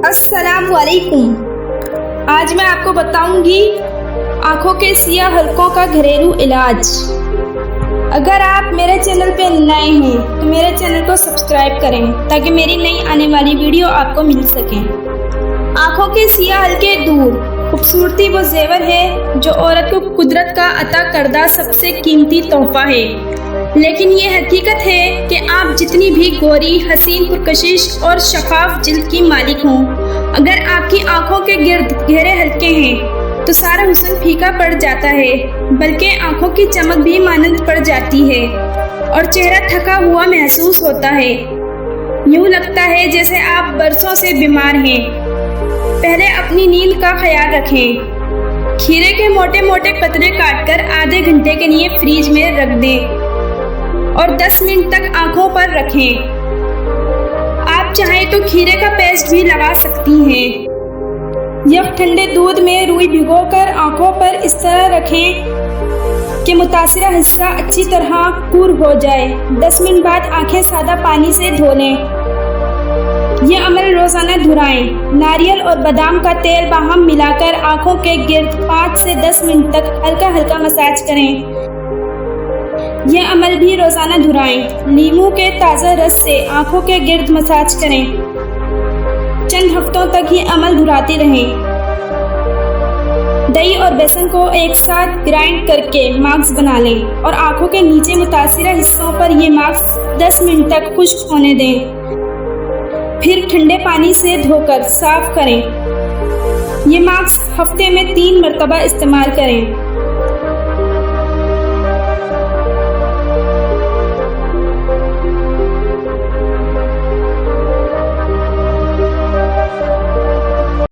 अस्सलाम वालेकुम। आज मैं आपको बताऊंगी आँखों के सियाह हलकों का घरेलू इलाज। अगर आप मेरे चैनल पे नए हैं तो मेरे चैनल को सब्सक्राइब करें ताकि मेरी नई आने वाली वीडियो आपको मिल सके। आँखों के सियाह हलके दूर। खूबसूरती वो जेवर है जो औरत को कुदरत का अता करदा सबसे कीमती तोहफा है, लेकिन ये हकीकत है कि आप जितनी भी गोरी, हसीन, पुरकशिश और शफाफ जिल्द की मालिक हों, अगर आपकी आंखों के गिर्द गहरे हल्के हैं तो सारा हुस्न फीका पड़ जाता है, बल्कि आंखों की चमक भी मानंद पड़ जाती है और चेहरा थका हुआ महसूस होता है। यूं लगता है जैसे आप बरसों से बीमार हैं। पहले अपनी नींद का ख्याल रखें। खीरे के मोटे मोटे कतरे काटकर आधे घंटे के लिए फ्रीज में रख दें और 10 मिनट तक आंखों पर रखें। आप चाहें तो खीरे का पेस्ट भी लगा सकती हैं। या ठंडे दूध में रुई भिगोकर आंखों पर इस तरह रखें कि मुतासिरा हिस्सा अच्छी तरह कूर हो जाए। 10 मिनट बाद आंखें सादा पानी से धो लें। यह अमल रोजाना दोहराएं। नारियल और बादाम का तेल बाहम मिलाकर आंखों के गिर्द 5 से 10 मिनट तक हल्का हल्का मसाज करें। यह अमल भी रोजाना दोहराएं। नींबू के ताज़ा रस से आंखों के गिर्द मसाज करें। चंद हफ्तों तक ये अमल दोहराते रहें। दही और बेसन को एक साथ ग्राइंड करके मास्क बना लें और आंखों के नीचे मुतासिरा हिस्सों पर ये मास्क 10 मिनट तक खुश्क होने दें। फिर ठंडे पानी से धोकर साफ करें। ये मास्क हफ्ते में 3 मरतबा इस्तेमाल करें।